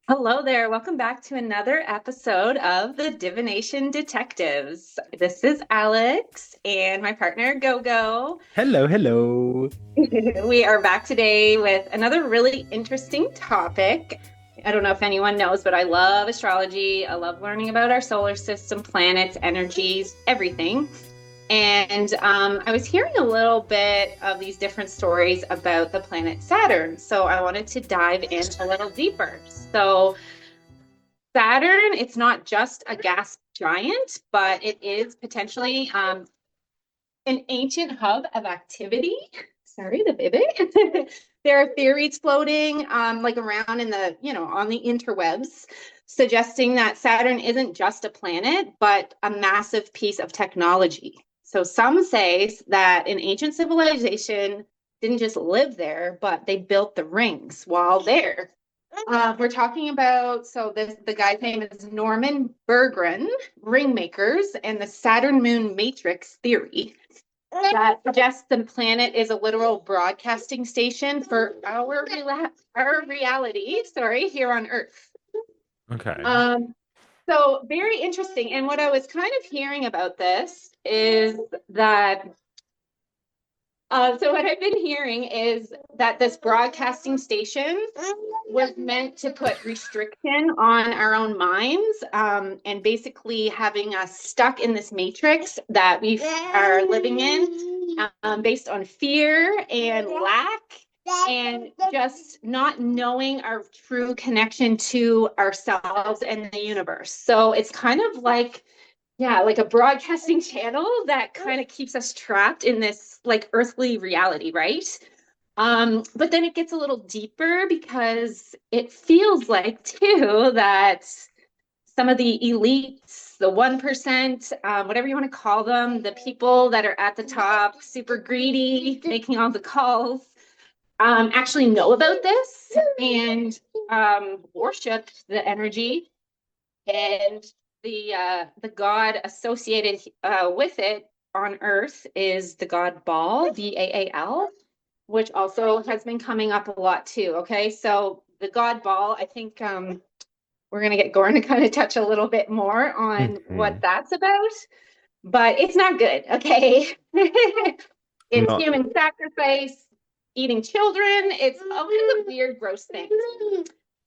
Hello there. Welcome back to another episode of the Divination Detectives. This is Alex and my partner, Gogo. Hello, hello. We are back today with another really interesting topic. I don't know if anyone knows, but I love astrology. I love learning about our solar system, planets, energies, everything. And I was hearing a little bit of these different stories about the planet Saturn. So I wanted to dive in a little deeper. So, Saturn, it's not just a gas giant, but it is potentially an ancient hub of activity. Sorry, the baby. There are theories floating like around in the, on the interwebs, suggesting that Saturn isn't just a planet, but a massive piece of technology. So some say that an ancient civilization didn't just live there, but they built the rings while there. We're talking about, the guy's name is Norman Berggren, Ringmakers, and the Saturn-Moon Matrix theory that suggests the planet is a literal broadcasting station for our reality, here on Earth. Okay. Um, so very interesting. And what I was kind of hearing about this is that so what I've been hearing is that this broadcasting station was meant to put restriction on our own minds, and basically having us stuck in this matrix that we are living in, based on fear and lack and just not knowing our true connection to ourselves and the universe. So it's kind of like, yeah, like a broadcasting channel that kind of keeps us trapped in this like earthly reality, right? But then it gets a little deeper because it feels like too that some of the elites, the 1%, whatever you want to call them, the people that are at the top, super greedy, making all the calls, actually know about this and worship the energy, and the god associated with it on Earth is the god Baal, Baal, which also has been coming up a lot too. Okay, so the god Baal, I think we're gonna get Goran to kind of touch a little bit more on what Hmm. that's about, but it's not good. Okay, it's Not human sacrifice, eating children. It's all kinds of weird, gross things.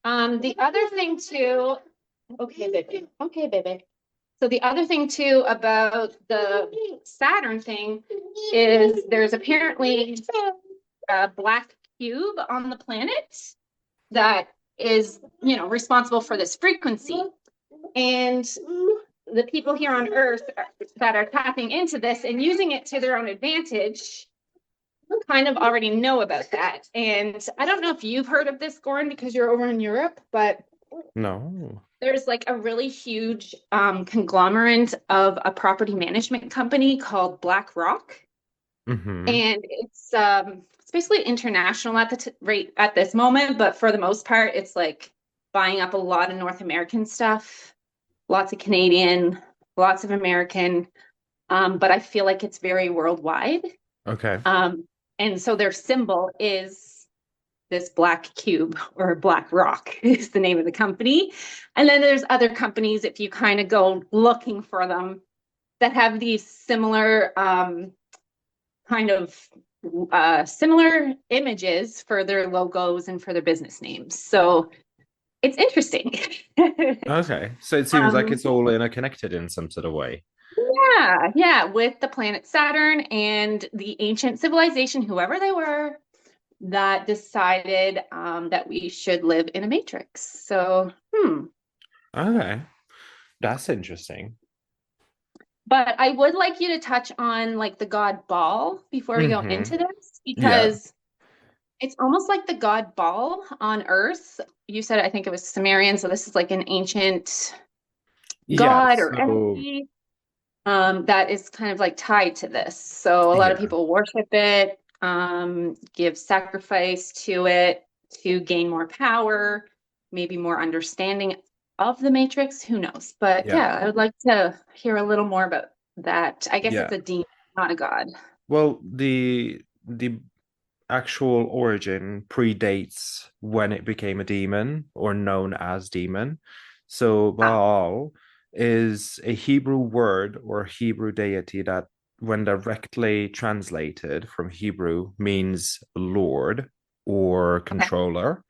The other thing too, okay, baby. Okay, baby. So the other thing too about the Saturn thing is there's apparently a black cube on the planet that is, responsible for this frequency. And the people here on Earth that are tapping into this and using it to their own advantage kind of already know about that. And I don't know if you've heard of this, Goran, because you're over in Europe, but no. there's like a really huge conglomerate of a property management company called BlackRock, Hmm. and it's basically international at the rate at this moment, but for the most part, it's like buying up a lot of North American stuff, lots of Canadian, lots of American, but I feel like it's very worldwide. Okay. Um, and so their symbol is this black cube, or black rock is the name of the company. And then there's other companies, if you kind of go looking for them, that have these similar kind of similar images for their logos and for their business names. So it's interesting. Okay. So it seems like um, it's all interconnected in some sort of way. yeah, with the planet Saturn and the ancient civilization, whoever they were, that decided that we should live in a matrix. So, Okay. That's interesting. But I would like you to touch on like the god Baal before we go Hmm. into this, Yeah. because it's almost like the god Baal on Earth. You said, I think it was Sumerian, so this is like an ancient Yeah. god or So, entity that is kind of like tied to this. So a lot of yeah. people worship it, give sacrifice to it to gain more power, maybe more understanding of the Matrix. Who knows? But Yeah. yeah, I would like to hear a little more about that. I guess Yeah. it's a demon, not a god. Well, the actual origin predates when it became a demon or known as demon. So Ah, Baal is a Hebrew word or Hebrew deity that, when directly translated from Hebrew, means Lord or okay. controller.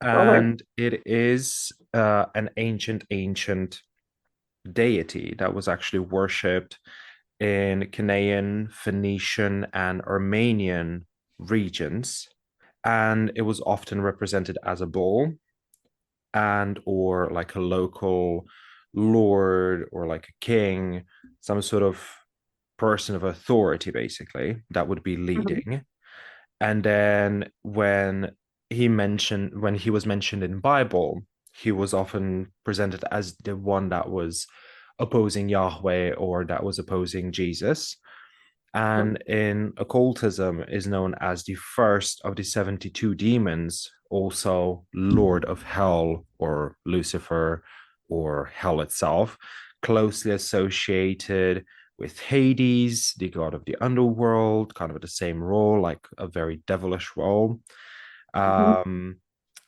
Roller. And it is an ancient deity that was actually worshipped in Canaan, Phoenician, and Armenian regions. And it was often represented as a bull and or like a local lord or like a king, some sort of person of authority, basically, that would be Mhm. leading. And then when he was mentioned in Bible, he was often presented as the one that was opposing Yahweh or that was opposing Jesus. And in occultism is known as the first of the 72 demons, also Lord of Hell or Lucifer or hell itself, closely associated with Hades, the god of the underworld, kind of the same role, like a very devilish role. Mhm. Um,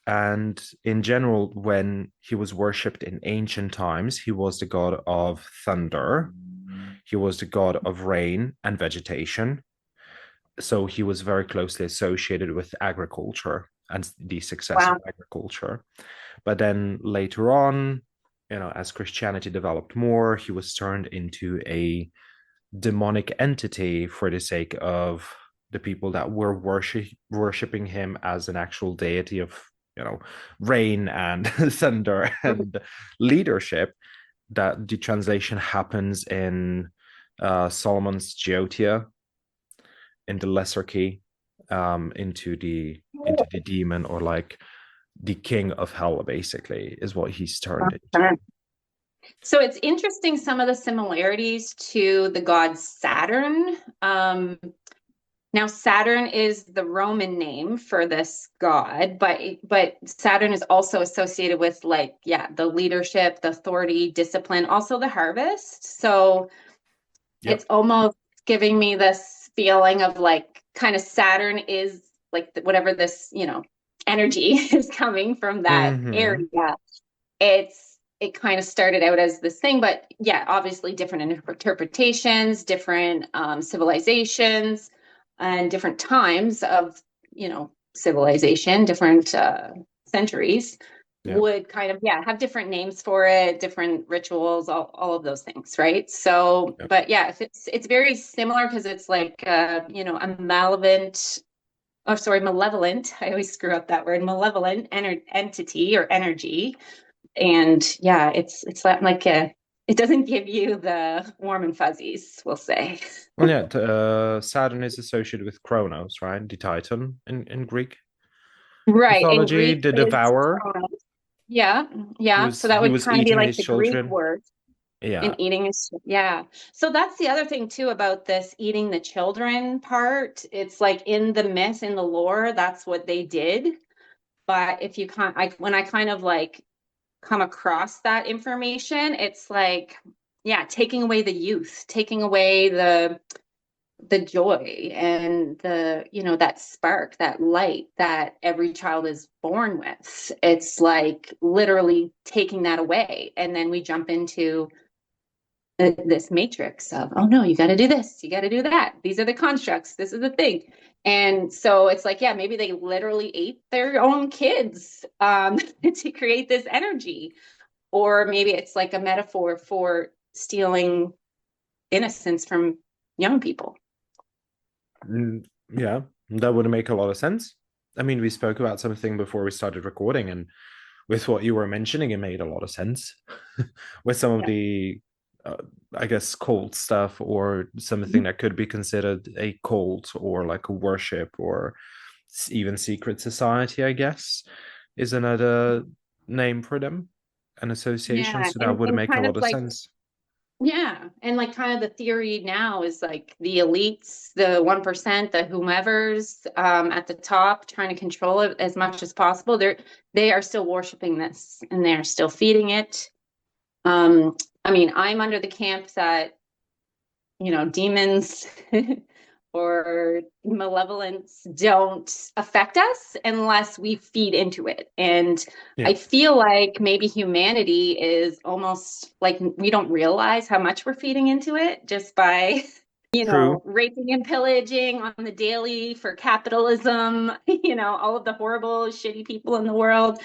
and in general, when he was worshipped in ancient times, he was the god of thunder. He was the god of rain and vegetation. So he was very closely associated with agriculture and the success of Wow. agriculture. But then later on, as Christianity developed more, he was turned into a demonic entity for the sake of the people that were worshiping him as an actual deity of, rain and thunder Mhm. and leadership. That the translation happens in Solomon's Geotia in the lesser key, into the demon, or like the king of hell, basically, is what he's turned into. So it's interesting some of the similarities to the god Saturn. Now Saturn is the Roman name for this god, but Saturn is also associated with like yeah, the leadership, the authority, discipline, also the harvest. So it's Yep. almost giving me this feeling of like kind of Saturn is like whatever this, energy is coming from that Mm-hmm. area. It kind of started out as this thing, but yeah, obviously different interpretations, different civilizations, and different times of civilization, different centuries Yep. would kind of yeah have different names for it, different rituals, all of those things, right? So Yep. but yeah, if it's very similar because it's like a malevolent, oh sorry, malevolent, I always screw up that word, malevolent entity or energy. And yeah, it's like it doesn't give you the warm and fuzzies, we'll say. Well, yeah, Saturn is associated with Kronos, right? The Titan in Greek Right. In mythology, Greek the is devourer. Kronos. Yeah, He yeah. was So that he would was kind of be eating like his the Greek children. word. Yeah. And eating is yeah. So that's the other thing too about this eating the children part. It's like in the myth, in the lore, that's what they did. But if you can't, when I kind of like come across that information, it's like, yeah, taking away the youth, taking away the joy and the that spark, that light that every child is born with. It's like literally taking that away, and then we jump into this matrix of, oh no, you got to do this, you got to do that, these are the constructs, this is the thing. And so it's like, yeah, maybe they literally ate their own kids to create this energy, or maybe it's like a metaphor for stealing innocence from young people. Yeah, that would make a lot of sense. I mean, we spoke about something before we started recording, and with what you were mentioning, it made a lot of sense. With some of Yeah. the, uh, I guess, cult stuff, or something Mhm. that could be considered a cult or like a worship or even secret society, I guess, is another name for them, an association. Yeah, So that and would make a kind of lot of like sense. yeah, and like kind of the theory now is like the elites, the 1%, the whomevers at the top, trying to control it as much as possible. They are still worshiping this and they're still feeding it. I mean, I'm under the camp that demons or malevolence don't affect us unless we feed into it. And Yeah. I feel like maybe humanity is almost like we don't realize how much we're feeding into it just by, True. raping and pillaging on the daily for capitalism, all of the horrible, shitty people in the world.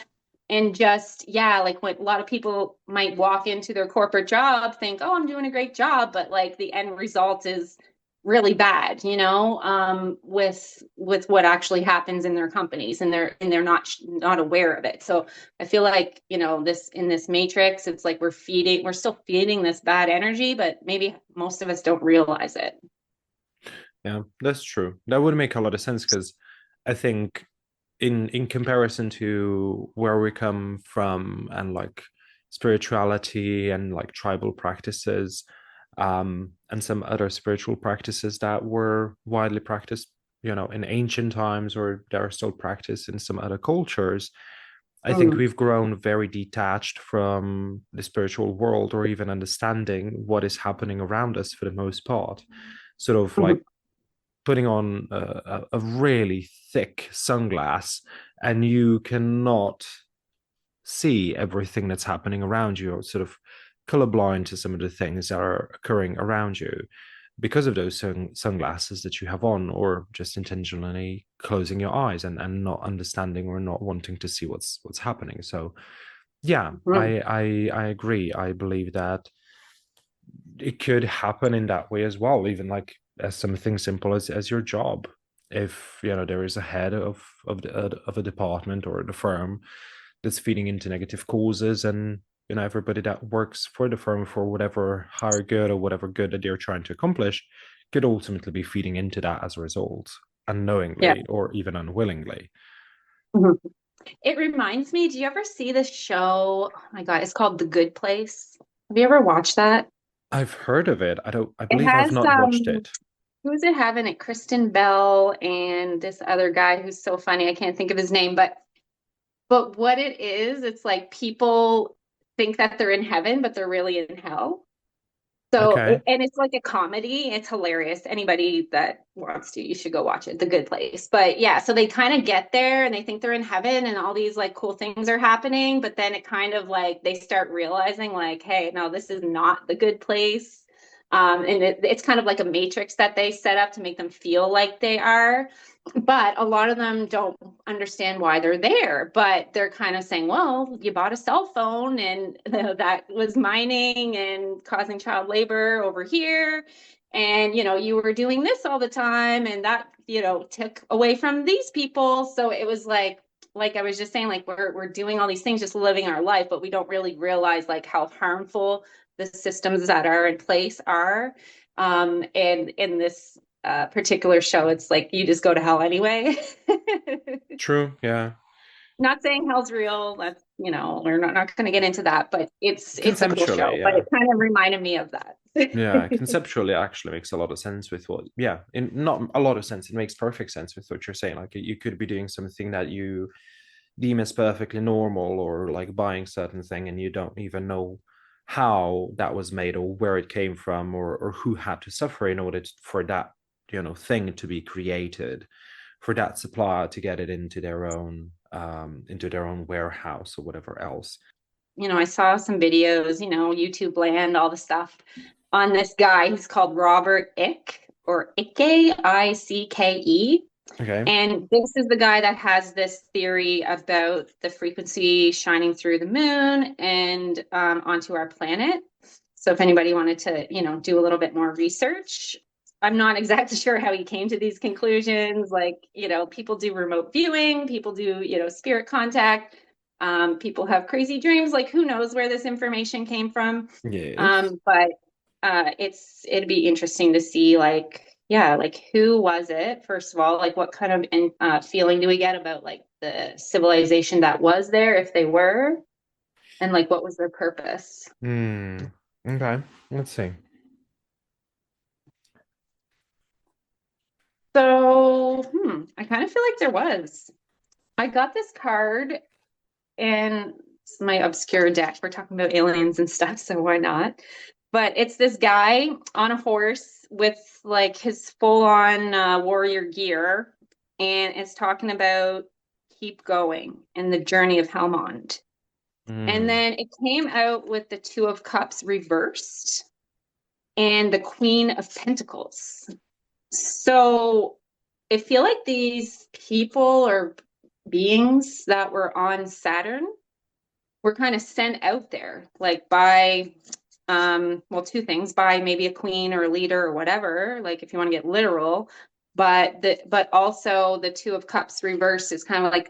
And just, yeah, like what a lot of people might walk into their corporate job, think, oh, I'm doing a great job, but like the end result is really bad, with what actually happens in their companies, and they're not aware of it. So I feel like, this in this matrix, it's like we're still feeding this bad energy, but maybe most of us don't realize it. Yeah, that's true. That would make a lot of sense because I think in comparison to where we come from and like spirituality and like tribal practices, and some other spiritual practices that were widely practiced, in ancient times or that are still practiced in some other cultures. I think Mm. we've grown very detached from the spiritual world or even understanding what is happening around us for the most part. Sort of like Mhm. putting on a really thick sunglass and you cannot see everything that's happening around you, or sort of colorblind to some of the things that are occurring around you because of those sunglasses that you have on, or just intentionally closing your eyes and not understanding or not wanting to see what's happening. So yeah, Mhm. I agree. I believe that it could happen in that way as well, even like as something simple as your job. If there is a head of a department or the firm that's feeding into negative causes, and everybody that works for the firm for whatever higher good or whatever good that they're trying to accomplish could ultimately be feeding into that as a result, Yeah. unknowingly or even unwillingly. Mhm. It reminds me, do you ever see this show? Oh my God, it's called The Good Place. Have you ever watched that? I've heard of it. I It believe I've has not watched it. who's it having it? Kristen Bell and this other guy who's so funny. I can't think of his name, but what it is, it's like people think that they're in heaven, but they're really in hell. So, Okay. and it's like a comedy. It's hilarious. Anybody that wants to, you should go watch it. The Good Place. But yeah, so they kind of get there and they think they're in heaven and all these like cool things are happening. But then it kind of like they start realizing like, hey, no, this is not the good place. And it's kind of like a matrix that they set up to make them feel like they are. But a lot of them don't understand why they're there. But they're kind of saying, well, you bought a cell phone and that was mining and causing child labor over here. And, you were doing this all the time and that, took away from these people. So it was like I was just saying, like we're doing all these things, just living our life, but we don't really realize like how harmful the systems that are in place are. And in this particular show, it's like you just go to hell anyway. True. Yeah. Not saying hell's real. That's, we're not going to get into that, but it's a cool Conceptually, show. But yeah. it kind of reminded me of that. Yeah, conceptually actually makes a lot of sense with what, yeah, in not a lot of sense, it makes perfect sense with what you're saying. Like you could be doing something that you deem as perfectly normal, or like buying certain thing and you don't even know how that was made or where it came from, or who had to suffer in order for that, thing to be created, for that supplier to get it into their own warehouse or whatever else. I saw some videos, YouTube land, all the stuff on this guy. He's called Robert Icke or Icke, Icke. Okay. And this is the guy that has this theory about the frequency shining through the moon and onto our planet. So if anybody wanted to, do a little bit more research, I'm not exactly sure how he came to these conclusions. Like, people do remote viewing, people do, spirit contact. People have crazy dreams. Like, who knows where this information came from? Yes. But it'd be interesting to see, like, yeah, like who was it? First of all, like, what kind of feeling do we get about like the civilization that was there, if they were, and like what was their purpose? Hmm. Okay. Let's see. So, I kind of feel like there was. I got this card and it's my obscure deck. We're talking about aliens and stuff, so why not? But it's this guy on a horse with like his full-on warrior gear, and it's talking about keep going and the journey of Helmond. And Mm. then it came out with the Two of Cups reversed and the Queen of Pentacles. So I feel like these people or beings that were on Saturn were kind of sent out there, like by well, two things, by maybe a queen or a leader or whatever, like if you want to get literal, but also the Two of Cups reversed is kind of like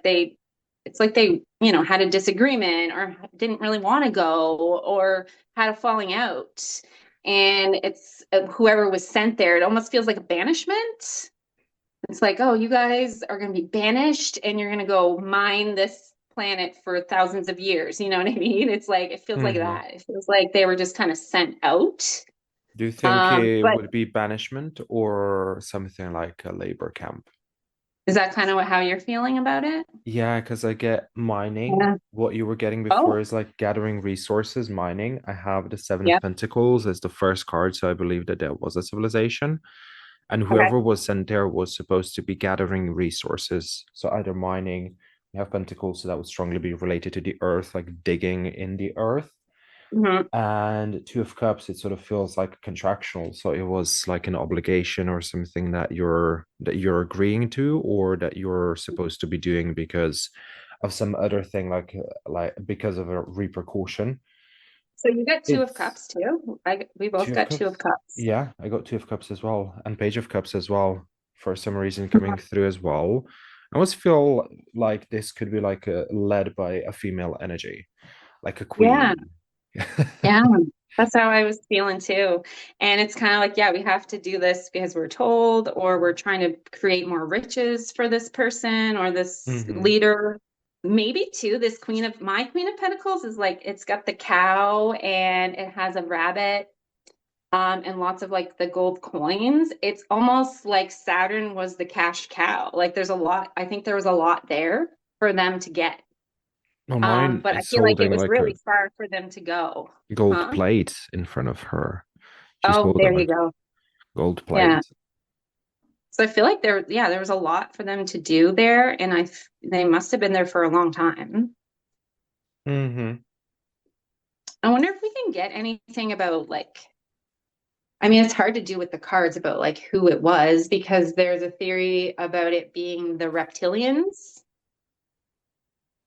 it's like they, had a disagreement or didn't really want to go or had a falling out. And it's whoever was sent there, it almost feels like a banishment. It's like, oh, you guys are going to be banished and you're going to go mine this planet for thousands of years. You know what I mean? It's like, it feels like Hmm. that. It feels like they were just kind of sent out. Do you think it But would be banishment or something like a labor camp? is that kind of how you're feeling about it? Yeah, because I get mining. Yeah. What you were getting before Oh, is like gathering resources, mining. I have the Seven of yeah. Pentacles as the first card, so I believe that there was a civilization. And Okay. whoever was sent there was supposed to be gathering resources. So either mining, we have Pentacles, so that would strongly be related to the earth, like digging in the earth. Hmm. And Two of Cups, it sort of feels like contractual. So it was like an obligation or something that you're agreeing to or that you're supposed to be doing because of some other thing, like because of a repercussion. So you got Two of It's Cups too. We both Two of got Two Cups. of Cups. Yeah, I got Two of Cups as well, and Page of Cups as well, for some reason coming through as well. I almost feel like this could be like led by a female energy, like a Yeah. queen. Yeah, that's how I was feeling too. And it's kind of like, yeah, we have to do this because we're told, or we're trying to create more riches for this person or this Hmm. leader. Maybe too, my Queen of Pentacles is like it's got the cow and it has a rabbit, and lots of like the gold coins. It's almost like Saturn was the cash cow. Like there's a lot, I think there was a lot there for them to get. Well, mine But I is feel like it holding was like a really far for them to go. gold Huh? plate in front of her. She's Oh, holding there you like go. gold Yeah. plate. So I feel like there was a lot for them to do there, and they must have been there for a long time. Hmm. I wonder if we can get anything about like, I mean, it's hard to do with the cards about like who it was because there's a theory about it being the reptilians.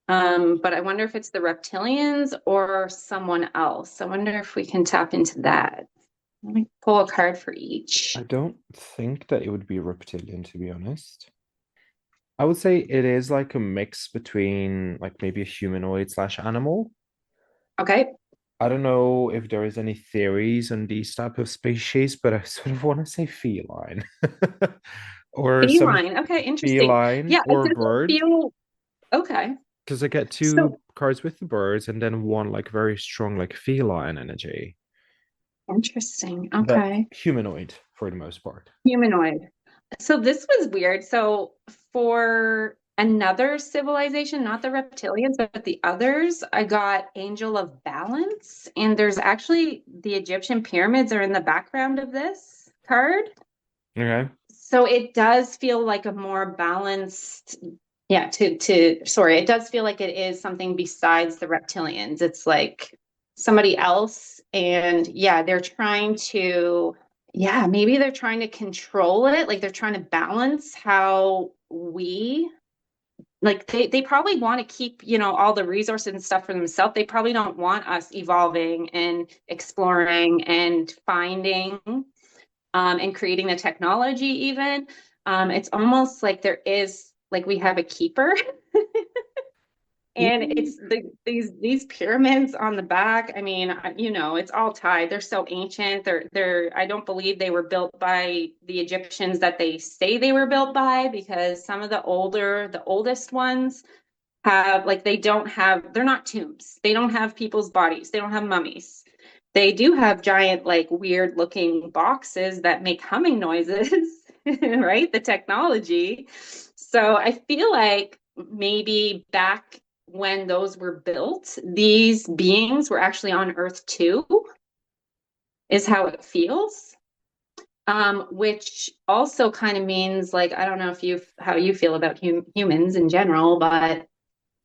But I wonder if it's the reptilians or someone else. I wonder if we can tap into that. Let me pull a card for I each. don't think that it would be reptilian, to be honest. I would say it is like a mix between like maybe a humanoid slash animal. Okay. I don't know if there is any theories on these type of species, but I sort of want to say feline or some Feline. Okay, interesting. feline Yeah, it or doesn't bird, feel okay. because I get So two cards with the birds and then one like very strong like feline energy, interesting. but Okay. humanoid for the most part. Humanoid. So this was weird. So for another civilization, not the reptilians, but the others, I got Angel of Balance. And there's actually the Egyptian pyramids are in the background of this card. Okay. So it does feel like a more balanced, yeah, sorry, it does feel like it is something besides the reptilians. It's like somebody else. And yeah, maybe they're trying to control it. Like they're trying to balance how they probably want to keep, all the resources and stuff for themselves. They probably don't want us evolving and exploring and finding and creating the technology even. It's almost like there is like we have a keeper and Mm. it's these pyramids on the back. I mean, it's all tied. They're so ancient. I don't believe they were built by the Egyptians that they say they were built by because some of the oldest ones have like they're not tombs. They don't have people's bodies. They don't have mummies. They do have giant, like weird looking boxes that make humming noises, right? The technology. So I feel like maybe back when those were built, these beings were actually on Earth too. is how it feels. Which also kind of means like, I don't know if you how you feel about humans in general, but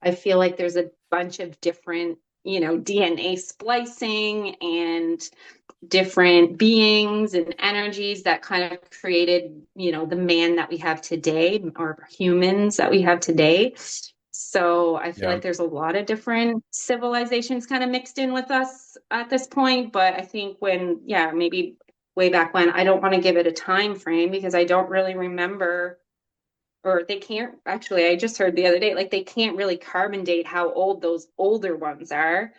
I feel like there's a bunch of different, DNA splicing and different beings and energies that kind of created, the man that we have today, or humans that we have today. So I feel Yeah. like there's a lot of different civilizations kind of mixed in with us at this point. But I think when, yeah, maybe way back when, I don't want to give it a time frame because I don't really remember, or they can't actually, I just heard the other day, like they can't really carbon date how old those older ones are.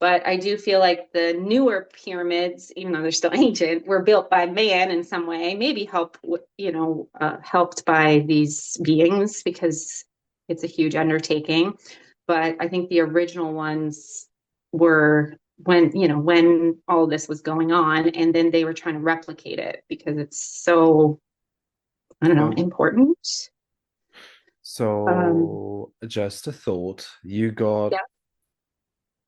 But I do feel like the newer pyramids, even though they're still ancient, were built by man in some way, maybe helped by these beings because it's a huge undertaking. But I think the original ones were when all this was going on, and then they were trying to replicate it because it's so, I don't know, Oh, important. Um, so just a thought. You got yeah,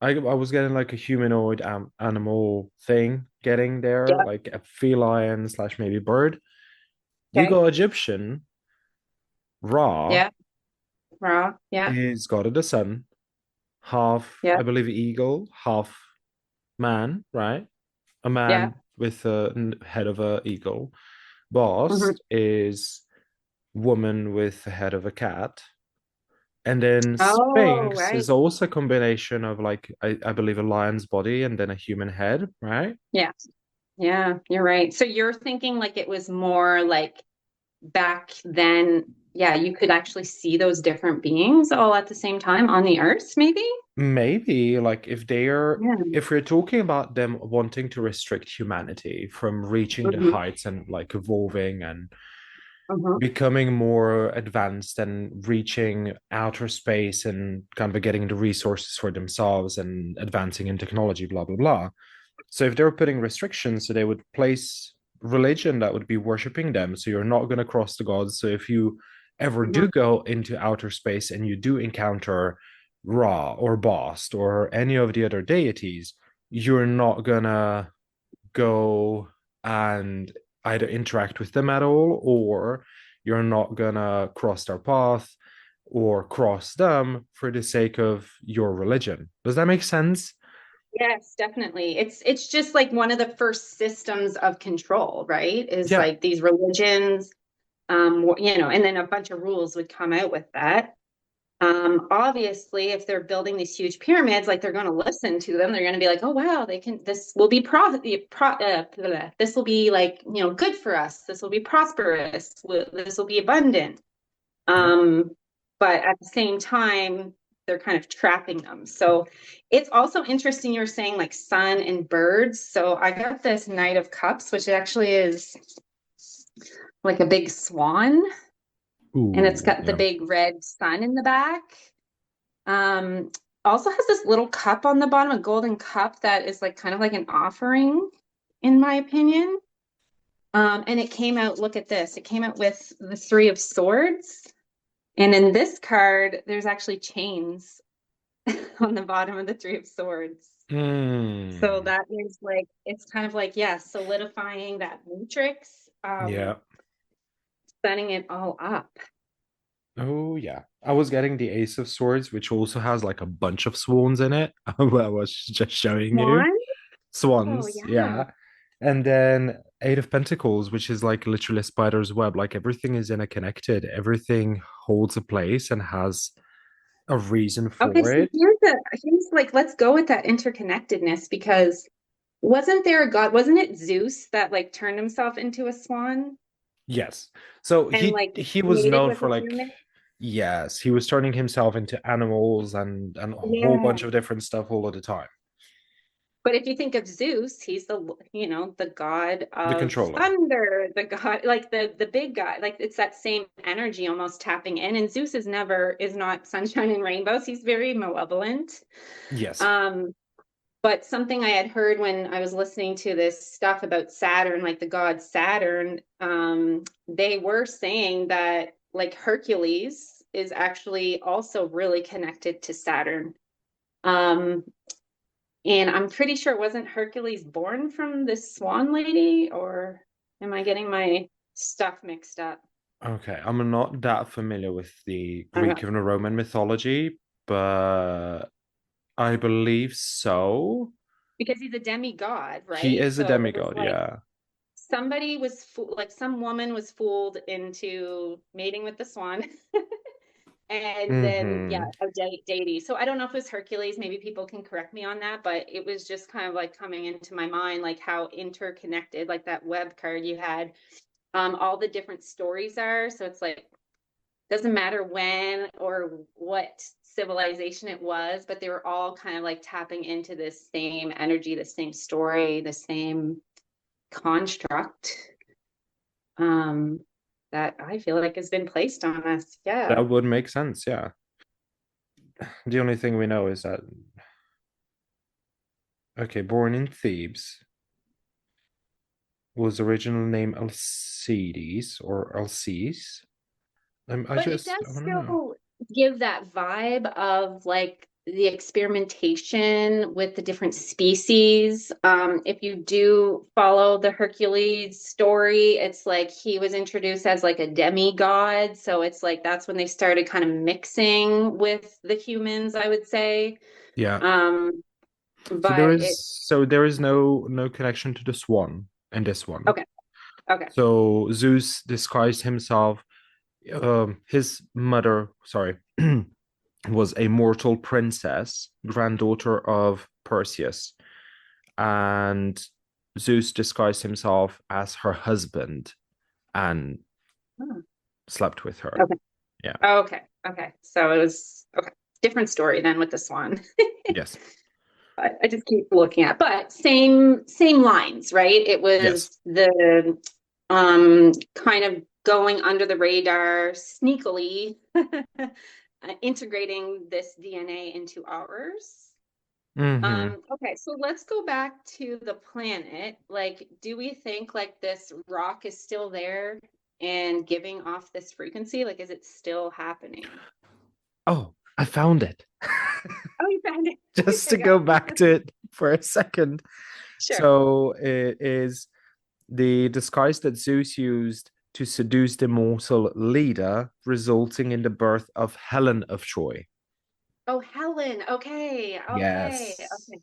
I was getting like a humanoid animal thing getting there, yeah, like a feline slash maybe bird. You okay, got Egyptian. Ra yeah, raw, yeah, is god of the sun, half, yeah, I believe, eagle, half man, right? A yeah. man with a head of a eagle. Mhm. Bast is woman with the head of a cat. And then Oh, Sphinx right. is also a combination of like I believe a lion's body and then a human head, right? Yeah, yeah, you're right. So you're thinking like it was more like back then, yeah, you could actually see those different beings all at the same time on the earth, maybe? Maybe like Yeah. if we're talking about them wanting to restrict humanity from reaching the Hmm. heights and like evolving and Hmm. becoming more advanced and reaching outer space and kind of getting the resources for themselves and advancing in technology, blah blah blah. So if they were putting restrictions, so they would place religion that would be worshiping them. So you're not going to cross the gods. So if you ever do Hmm. go into outer space and you do encounter Ra or Bast or any of the other deities, you're not gonna go and either interact with them at all, or you're not gonna cross their path or cross them for the sake of your religion. Does that make sense? Yes, definitely. It's just like one of the first systems of control, right? Is Yeah. like these religions, and then a bunch of rules would come out with that. Obviously, if they're building these huge pyramids, like they're going to listen to them. They're going to be like, "Oh wow, this will be this will be like, good for us. This will be prosperous. This will be abundant." Yeah. Um, but at the same time, they're kind of trapping them. So it's also interesting you're saying like sun and birds. So I got this Knight of Cups, which actually is like a big swan, and it's Ooh, got the yeah. big red sun in the back. Um, Also has this little cup on the bottom, a golden cup that is like kind of like an offering, in my opinion. And it came out, look at this, it came out with the Three of Swords. And in this card, there's actually chains on the bottom of the Three of Swords. So Mm, that is like, it's kind of like, yeah, solidifying that matrix, yeah. setting it all up. Oh, yeah. I was getting the Ace of Swords, which also has like a bunch of swans in it. What I was just showing you. Swan? Oh, Swans, yeah. yeah. And then Eight of Pentacles, which is like literally a spider's web. Like everything is interconnected. Everything holds a place and has a reason Okay, for so it. here's like, let's go with that interconnectedness because wasn't there a god, wasn't it Zeus that like turned himself into a swan Yes. So and he like he was mated known with a for like human? yes, he was turning himself into animals and a whole Yeah. bunch of different stuff all of the time. But if you think of Zeus, he's the god The of controller. thunder, the god, like the big guy, like it's that same energy almost tapping in. And Zeus is not sunshine and rainbows. He's very malevolent. Yes. Um, But something I had heard when I was listening to this stuff about Saturn, like the god Saturn, they were saying that like Hercules is actually also really connected to Saturn. Um, And I'm pretty sure wasn't Hercules born from this swan lady, or am I getting my stuff mixed up? Okay, I'm not that familiar with the Uh, Greek and Roman mythology, but I believe so. because he's a demigod, He right? is a So it was demigod, like yeah. somebody was like some woman was fooled into mating with the swan. And then, yeah, Mm-hmm. a deity. So I don't know if it was Hercules. Maybe people can correct me on that, but it was just kind of like coming into my mind, like how interconnected, like that web card you had, all the different stories are. So it's like, doesn't matter when or what civilization it was, but they were all kind of like tapping into this same energy, the same story, the same construct, um, that I feel like has been placed on us. Yeah. That would make sense, yeah. The only thing we know is that, okay, born in Thebes, was original name Alcides or Alces. But it I does don't know. still give that vibe of like the experimentation with the different species. If you do follow the Hercules story, it's like he was introduced as like a demigod. So it's like that's when they started kind of mixing with the humans, I would say. Yeah. Um, So but it, there is no connection to the swan in this one. okay, okay. So Zeus disguised himself. His mother, sorry, was a mortal princess, granddaughter of Perseus, and Zeus disguised himself as her husband and Hmm, slept with her. okay, Yeah. okay, okay. So it was okay. Different story than with the swan. Yes. I just keep looking at, but same lines, right? It Yes. was the kind of going under the radar sneakily, integrating this DNA into ours. Mm-hmm. Okay, so let's go back to the planet. Like, do we think like this rock is still there and giving off this frequency? Like, is it still happening? Oh, I found it. Oh, you found it. Just to Here we go go. back to it for a second. Sure. So it is the disguise that Zeus used to seduce the mortal leader, resulting in the birth of Helen of Troy. Oh, Helen. Okay. Okay. Yes. Okay.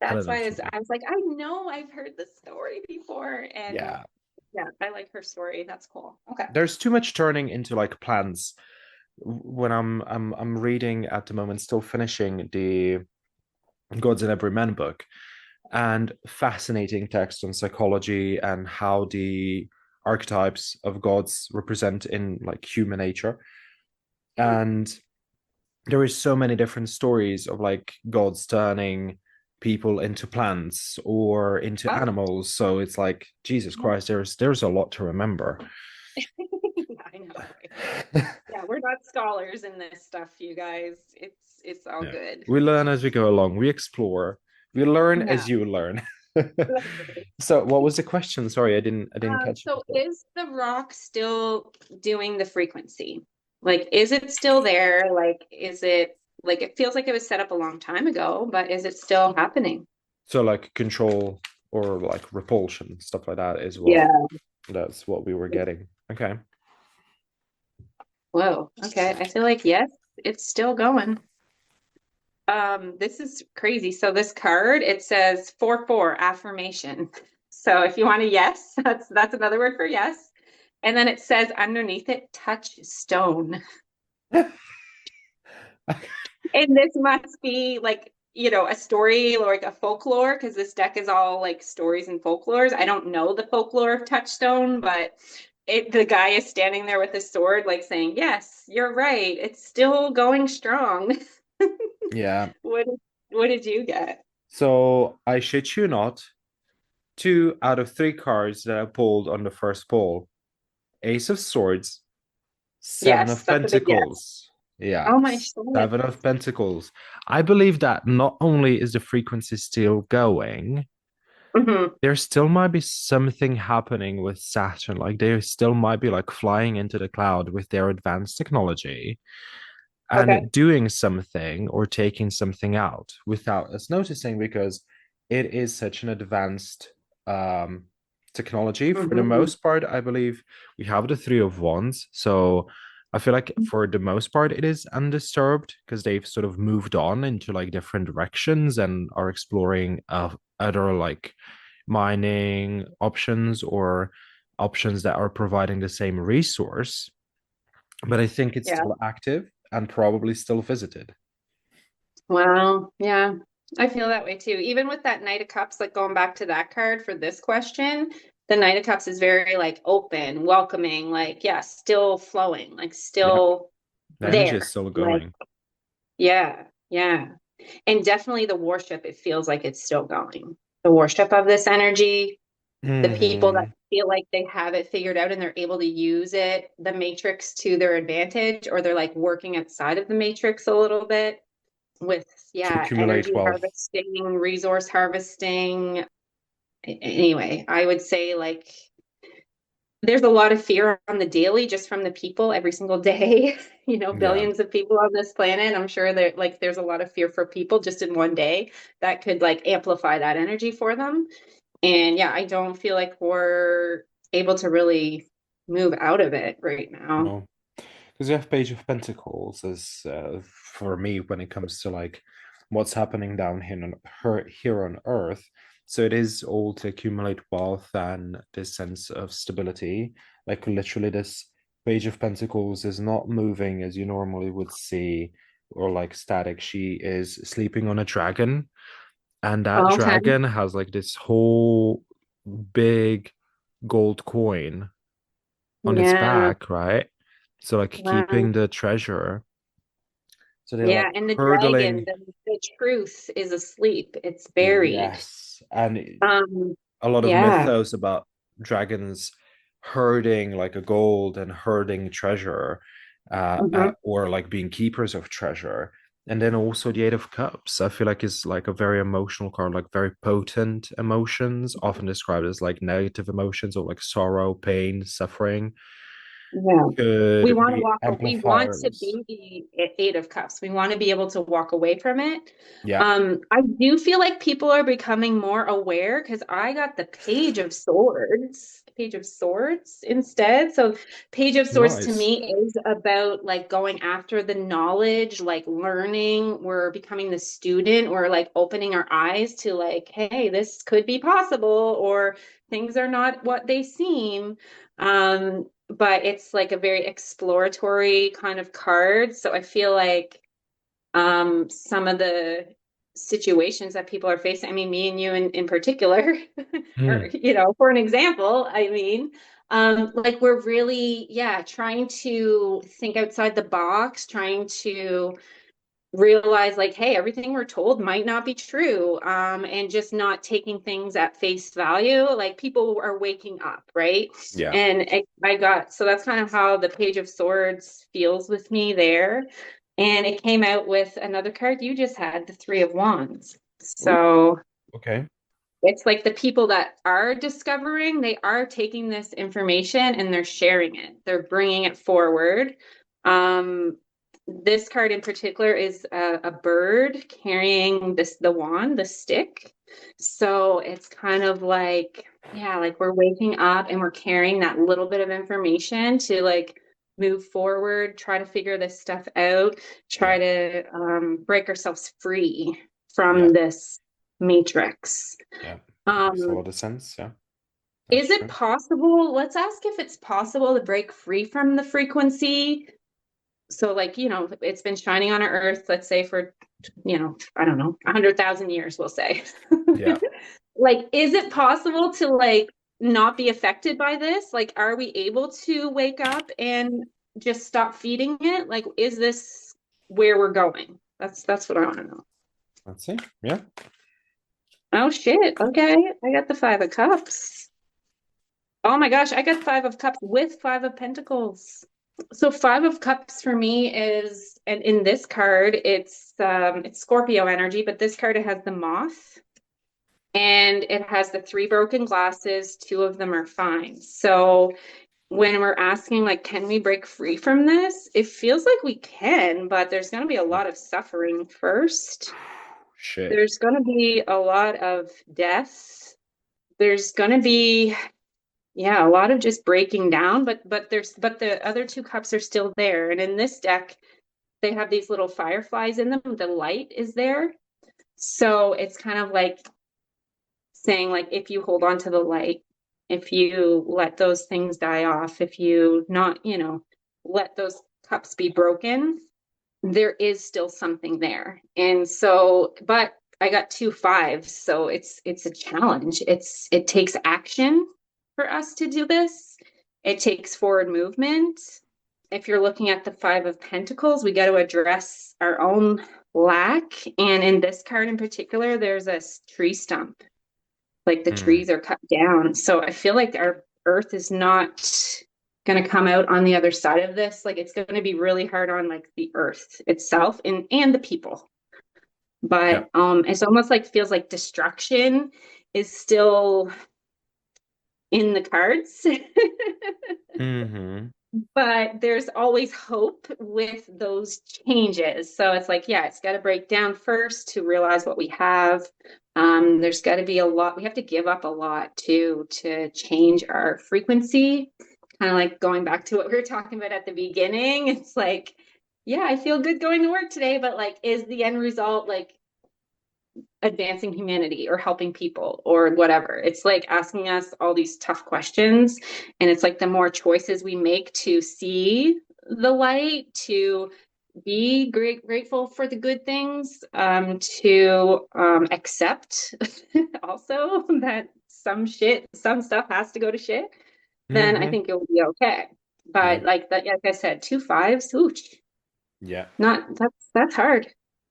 That's Helen why of Troy. I was like, I know I've heard the story before. And Yeah. yeah, I like her story. That's cool. Okay. There's too much turning into like plans. When I'm reading at the moment, still finishing the Gods in Every Man book, and fascinating text on psychology and how the archetypes of gods represent in like human nature. Hmm. And there is so many different stories of like gods turning people into plants or into Oh, animals. So it's like Jesus yeah. Christ, there's a lot to remember. Yeah, I know, right? Yeah, we're not scholars in this stuff, you guys. It's all Yeah. good. We learn as we go along. We explore. We learn Yeah. as you learn. That's right. So what was the question? Sorry, I didn't catch it So before. is the rock still doing the frequency? Like, is it still there? Like, is it like it feels like it was set up a long time ago, but is it still happening? So like control or like repulsion, stuff like that is what Yeah. that's what we were getting. Okay. Whoa. Okay. I feel like yes, it's still going. This is crazy. So this card, it says 4-4 affirmation. So if you want a yes, that's another word for yes. And then it says underneath it, touch stone. And this must be like, a story or like a folklore, because this deck is all like stories and folklores. I don't know the folklore of Touchstone, but the guy is standing there with his sword, like saying, "Yes, you're right. It's still going strong." Yeah. What what did you get? So I shit you not, two out of three cards that I pulled on the first pull. Ace of Swords, Seven Yes, of that's a big yes. Pentacles. Yeah, Oh my shit. Seven of Pentacles. I believe that not only is the frequency still going, Hmm. there still might be something happening with Saturn. Like they still might be like flying into the cloud with their advanced technology. Okay. and doing something or taking something out without us noticing, because it is such an advanced um, technology. For the Hmm. most part, I believe we have the Three of Wands. So I feel like for the most part, it is undisturbed because they've sort of moved on into like different directions and are exploring other like mining options or options that are providing the same resource. But I think it's Yeah. still active and probably still visited. Well, yeah, I feel that way too. Even with that Knight of Cups, like going back to that card for this question, the Knight of Cups is very like open, welcoming, like, yeah, still flowing, like Yeah, still the energy is there. still Like, going. yeah, yeah. And definitely the worship, it feels like it's still going. The worship of this energy, the people that Hmm. feel like they have it figured out and they're able to use it, the matrix to their advantage, or they're like working outside of the matrix a little bit with, To yeah, accumulate energy wealth. harvesting, resource harvesting. Anyway, I would say like there's a lot of fear on the daily just from the people every single day. Yeah. Billions of people on this planet. I'm sure that like there's a lot of fear for people just in one day that could like amplify that energy for them. And yeah, I don't feel like we're able to really move out of it right now. No. Because you have Page of Pentacles as for me when it comes to like what's happening down here on Earth. So it is all to accumulate wealth and this sense of stability. Like literally, this Page of Pentacles is not moving as you normally would see, or like static. She is sleeping on a dragon, and that Okay. dragon has like this whole big gold coin on its Yeah. back, right? So like Wow. keeping the treasure. So they're Yeah, like and the dragon, hurdling. the truth is asleep. It's buried. Yes. And Um, a lot of yeah. mythos about dragons herding like a gold and herding treasure, Hmm. or like being keepers of treasure. And then also the Eight of Cups, I feel like is like a very emotional card, like very potent emotions, often described as like negative emotions or like sorrow, pain, suffering, Yeah. We could want to be walk, we want to amplifiers. be the Eight of Cups. We want to be able to walk away from it. Yeah. I do feel like people are becoming more aware because I got the Page of Swords instead. So Page of Swords to Nice. me is about like going after the knowledge, like learning. We're becoming the student. We're like opening our eyes to like, hey, this could be possible, or things are not what they seem. But it's like a very exploratory kind of card. So I feel like some of the situations that people are facing, I mean, me and you in particular, or, Hmm. for an example, I mean, like we're really, yeah, trying to think outside the box, trying to realize like, hey, everything we're told might not be true, and just not taking things at face value. Like people are waking up, right? Yeah. And I got, so that's kind of how the Page of Swords feels with me there. And it came out with another card you just had, the Three of Wands. Ooh, So okay. it's like the people that are discovering, they are taking this information and they're sharing it. They're bringing it forward. Um, this card in particular is a bird carrying the wand, the stick. So it's kind of like, yeah, like we're waking up and we're carrying that little bit of information to like move forward, try to figure this stuff out, try Yeah. to break ourselves free Yeah. from this matrix. Yeah. Makes a Um, lot of sense. Yeah. That's is it true. possible? Let's ask if it's possible to break free from the frequency. So, like, it's been shining on our Earth, let's say for, I don't know, 100,000 years, we'll say. Yeah. Like, is it possible to like not be affected by this? Like, are we able to wake up and just stop feeding it? Like, is this where we're going? That's what I want to know. Let's see. Yeah. Oh shit. Okay. I got the Five of Cups. Oh my gosh, I got Five of Cups with Five of Pentacles. So Five of Cups for me is, and in this card, it's Scorpio energy, but this card it has the moth and it has the three broken glasses. Two of them are fine. So when we're asking, like, can we break free from this? It feels like we can, but there's going to be a lot of suffering first. Shit. There's going to be a lot of death. There's going to be, yeah, a lot of just breaking down, but the other two cups are still there. And in this deck, they have these little fireflies in them. The light is there. So it's kind of like saying, like, if you hold on to the light, if you let those things die off, if you not, let those cups be broken, there is still something there. And so, but I got 2 5s, so it's a challenge. It takes action for us to do this. It takes forward movement. If you're looking at the 5 of Pentacles, we got to address our own lack. And in this card in particular, there's a tree stump. Like the Mm. trees are cut down. So I feel like our earth is not going to come out on the other side of this. Like it's going to be really hard on like the earth itself and the people. Yeah. But it's almost like feels like destruction is still in the cards. Mm-hmm. But there's always hope with those changes. So it's like, yeah, it's got to break down first to realize what we have. There's got to be a lot. We have to give up a lot to change our frequency. Kind of like going back to what we were talking about at the beginning. It's like, yeah, I feel good going to work today, but like, is the end result like advancing humanity or helping people or whatever? It's like asking us all these tough questions. And it's like the more choices we make to see the light, to be grateful for the good things, to accept also that some stuff has to go to shit, then I Mm-hmm. think it will be okay. Yeah. But like that, like I said, 2 5s, ooch, Yeah. not that's hard,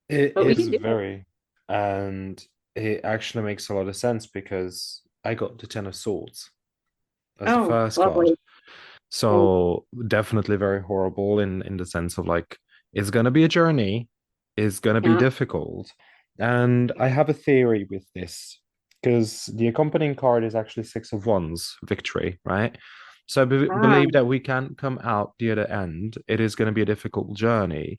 It but we is can do it. very, and it actually makes a lot of sense because I got the Ten of Swords as the Oh, first card. lovely. Mm, So definitely very horrible in the sense of like it's gonna be a journey, it's gonna be yeah. difficult. And I have a theory with this because the accompanying card is actually Six of Wands, victory, right? So I Ah, believe that we can come out the other end. It is going to be a difficult journey.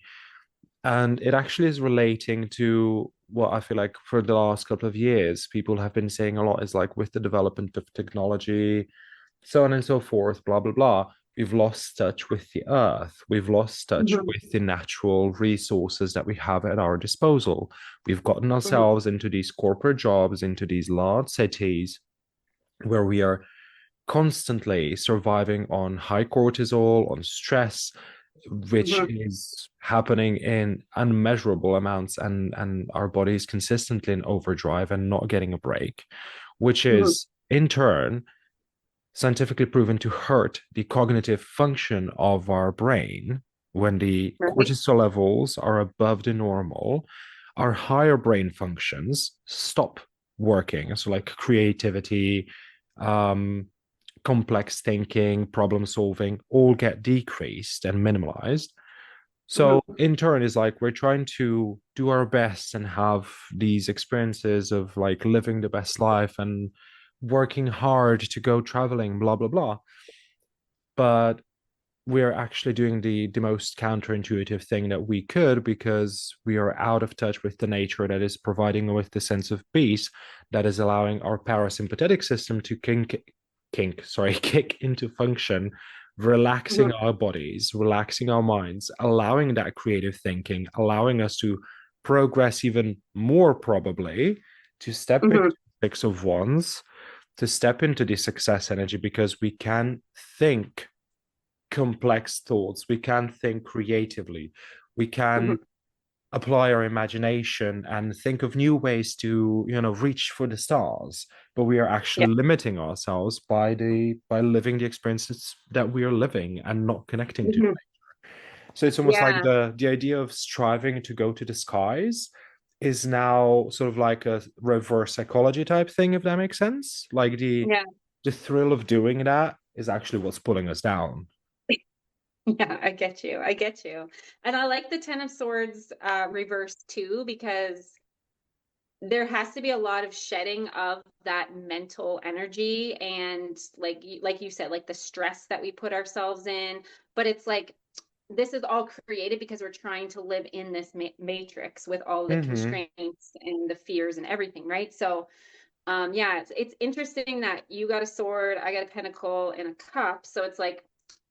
And it actually is relating to what I feel like for the last couple of years, people have been saying a lot is like with the development of technology, so on and so forth, blah, blah, blah. We've lost touch with the earth. We've lost touch mhm, with the natural resources that we have at our disposal. We've gotten mhm, ourselves into these corporate jobs, into these large cities where we are constantly surviving on high cortisol, on stress, which mhm, is happening in unmeasurable amounts, and our body is consistently in overdrive and not getting a break, which mhm. is in turn scientifically proven to hurt the cognitive function of our brain. When the Right. cortisol levels are above the normal, our higher brain functions stop working. So, like creativity, um, complex thinking, problem solving, all get decreased and minimalized. Mhm, So in turn, is like we're trying to do our best and have these experiences of like living the best life and working hard to go traveling, blah blah blah. But we're actually doing the most counterintuitive thing that we could because we are out of touch with the nature that is providing with the sense of peace that is allowing our parasympathetic system to kick into function, relaxing mhm, our bodies, relaxing our minds, allowing that creative thinking, allowing us to progress even more probably to step into mhm, Six of Wands, to step into the success energy because we can think complex thoughts. We can think creatively. We mhm. can apply our imagination and think of new ways to, reach for the stars. But we are Yeah. actually limiting ourselves by living the experiences that we are living and not connecting to. Mhm. So it's almost like Yeah. the idea of striving to go to the skies is now sort of like a reverse psychology type thing, if that makes sense. Like Yeah. the thrill of doing that is actually what's pulling us down. Yeah, I get you. I get you. And I like the Ten of Swords reverse too, because there has to be a lot of shedding of that mental energy, and like you said, like the stress that we put ourselves in. But it's like this is all created because we're trying to live in this matrix with all the Mm-hmm. constraints and the fears and everything, right? So yeah, it's interesting that you got a sword, I got a pentacle and a cup. So it's like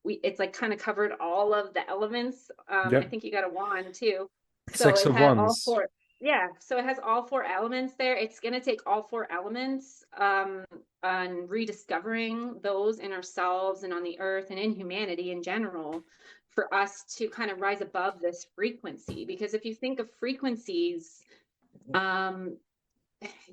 it's like kind of covered all of the elements. I Yep. think you got a wand too. So Six it of had all Wands. four. Yeah, so it has all four elements there. It's gonna take all four elements on rediscovering those in ourselves and on the earth and in humanity in general for us to kind of rise above this frequency. Because if you think of frequencies, um,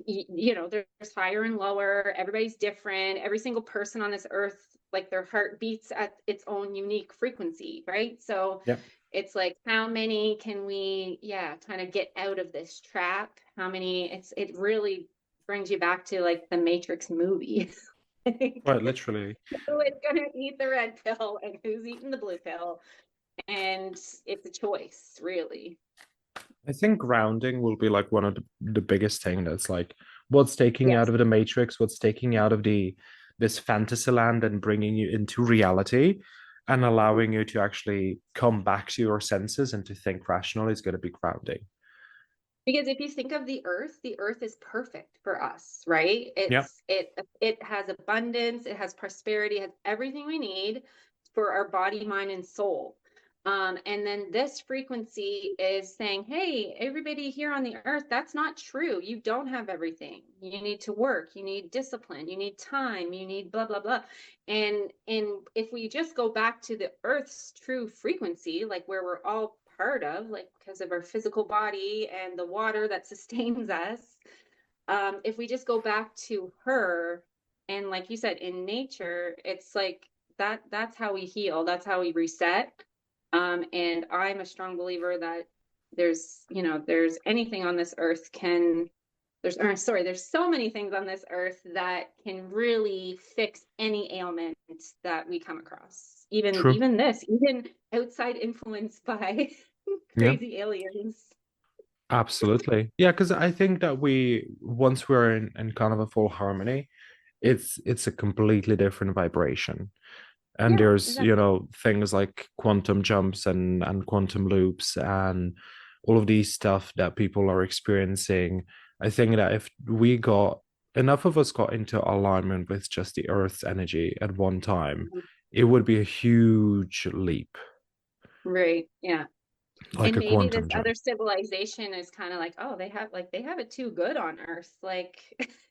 there's higher and lower, everybody's different, every single person on this earth, like their heart beats at its own unique frequency, right? So Yep. it's like how many can we, yeah, kind of get out of this trap? How many? It really brings you back to like the Matrix movie. Quite Like, literally. who is gonna eat the red pill and who's eating the blue pill? And it's a choice, really. I think grounding will be like one of the biggest thing that's like what's taking you out Yes. of the matrix, what's taking you out of the this fantasy land and bringing you into reality and allowing you to actually come back to your senses and to think rationally is going to be grounding. Because if you think of the earth is perfect for us, right? Yeah, It has abundance, it has prosperity, it has everything we need for our body, mind, and soul. And then this frequency is saying, hey, everybody here on the earth, that's not true. You don't have everything. You need to work, you need discipline, you need time, you need blah, blah, blah. And if we just go back to the earth's true frequency, like where we're all part of, like because of our physical body and the water that sustains us, if we just go back to her, and like you said, in nature, it's like that's how we heal, that's how we reset. And I'm a strong believer that there's anything on this earth can there's so many things on this earth that can really fix any ailment that we come across. Even true. even this, even outside influence by Yeah, crazy aliens. absolutely. Yeah, because I think that we once we're in kind of a full harmony, it's a completely different vibration. And Yeah, there's exactly. things like quantum jumps and quantum loops and all of these stuff that people are experiencing. I think that if we got enough of us got into alignment with just the earth's energy at one time, it would be a huge leap, Right. Yeah. like And a maybe this quantum jump. other civilization is kind of like, oh, they have it too good on Earth. Like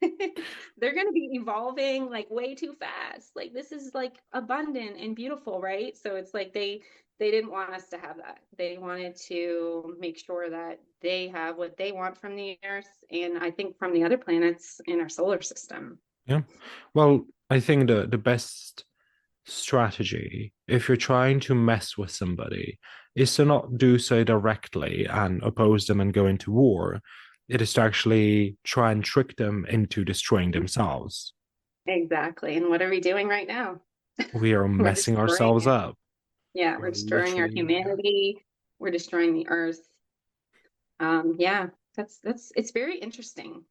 they're going to be evolving like way too fast. Like this is like abundant and beautiful, right? So it's like they didn't want us to have that. They wanted to make sure that they have what they want from the Earth, and I think from the other planets in our solar system. Yeah. Well, I think the best strategy, if you're trying to mess with somebody, is to not do so directly and oppose them and go into war. It is to actually try and trick them into destroying themselves. Exactly. And what are we doing right now? We are We're messing destroying ourselves it. up. Yeah, we're We're destroying our literally, yeah. humanity. We're destroying the earth. Yeah, that's it's very interesting.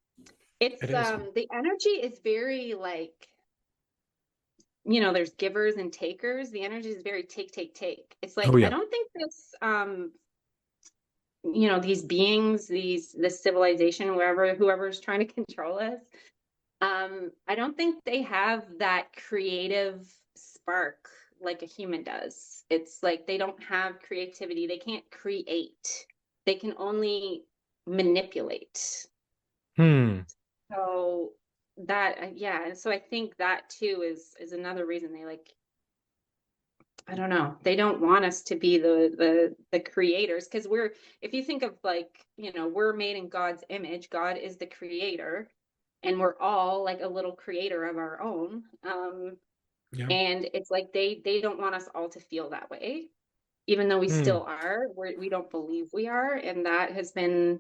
It It's is. the energy is very like, there's givers and takers. The energy is very take, take, take. It's Oh like I yeah. don't think these beings, this civilization, whoever's trying to control us, I don't think they have that creative spark like a human does. It's like they don't have creativity. They can't create. They can only manipulate. Hmm. So yeah, so I think that too is another reason they like, I don't know, they don't want us to be the creators, because if you think of like, we're made in God's image. God is the creator, and we're all like a little creator of our own. Yeah. And it's like they don't want us all to feel that way, even though we Hmm. still are. We don't believe we are, and that has been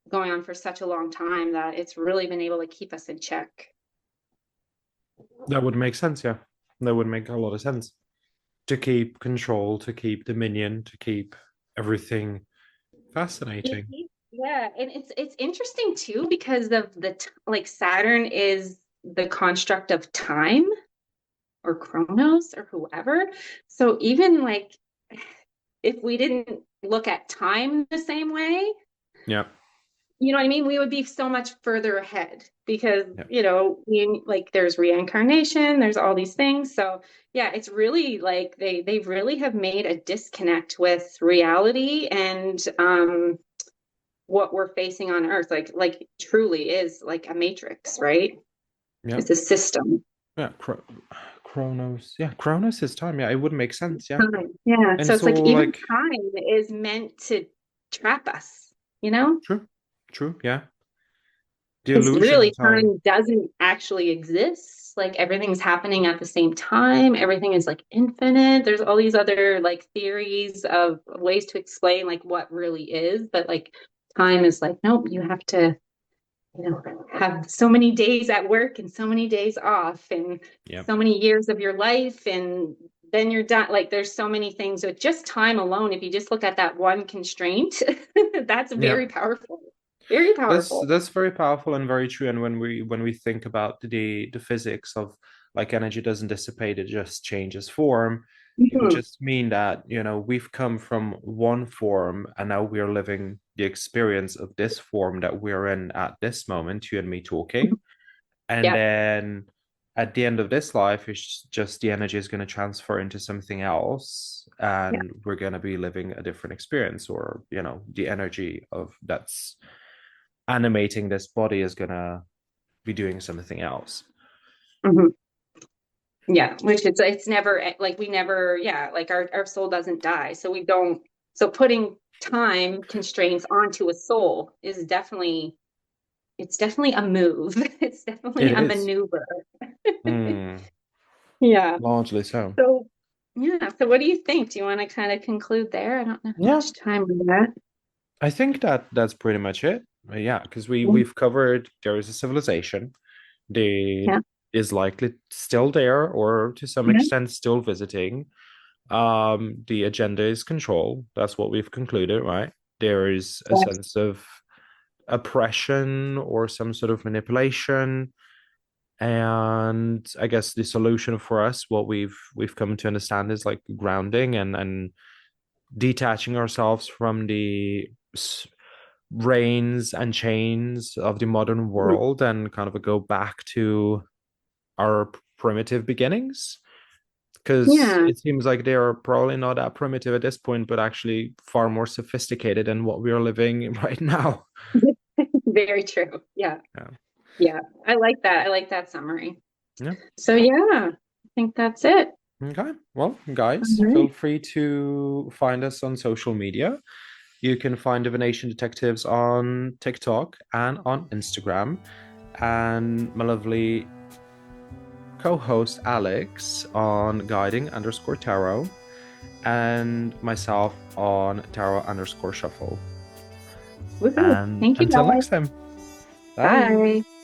going on for such a long time that it's really been able to keep us in check. That would make sense, yeah. That would make a lot of sense. To keep control, to keep dominion, to keep everything Yeah, fascinating. Yeah, and it's interesting too because of like Saturn is the construct of time or Kronos or whoever. So even like if we didn't look at time the same way, Yeah. you know what I mean? We would be so much further ahead because, Yeah. we like there's reincarnation, there's all these things. So yeah, it's really like they really have made a disconnect with reality and what we're facing on Earth. Like truly is like a matrix, right? Yeah. It's a system. Yeah. Kronos. Yeah. Kronos is time. Yeah. It would make sense. Yeah. Time. Yeah. And So it's it's like all even like time is meant to trap us, you know? true. True. Yeah. The Because illusion really of time. time doesn't actually exist. Like everything's happening at the same time. Everything is like infinite. There's all these other like theories of ways to explain like what really is, but like time is like, nope, you have to, have so many days at work and so many days off and Yeah. so many years of your life and then you're done. Like there's so many things with just time alone. If you just look at that one constraint, that's Yeah. very powerful. Very powerful. That's very powerful and very true. And when we think about the physics of like energy doesn't dissipate, it just changes form, it would Mhm. just mean that, we've come from one form and now we're living the experience of this form that we're in at this moment, you and me talking. And Yeah. then at the end of this life, it's just the energy is going to transfer into something else, Yeah. and we're going to be living a different experience, or, the energy of that's animating this body is gonna be doing something else. Mhm. Yeah. Which it's never like we never, yeah, like our soul doesn't die. So we don't, so putting time constraints onto a soul is definitely, it's definitely a move. It's definitely It a is. maneuver. Hmm. Yeah. Largely so. So, yeah. So, what do you think? Do you want to kind of conclude there? I don't know how Yeah, much time we got. I think that's pretty much it. Yeah, because Yeah. we've covered there is a civilization. The Yeah. is likely still there, or to some Yeah. extent still visiting. The agenda is control. That's what we've concluded, right? There is a Yes. sense of oppression or some sort of manipulation. And I guess the solution for us, what we've come to understand, is like grounding and detaching ourselves from the reins and chains of the modern Mhm. world and kind of go back to our primitive beginnings. Because Yeah. it seems like they are probably not that primitive at this point, but actually far more sophisticated than what we are living right now. Very true. Yeah. Yeah. Yeah. I like that. I like that summary. Yeah. So, yeah, I think that's it. Okay. Well, All guys, feel right. free to find us on social media. You can find Divination Detectives on TikTok and on Instagram. And my lovely co-host Alex on guiding_tarot, and myself on tarot_shuffle. Woohoo. And Thank you, until next guys. time, bye. Bye.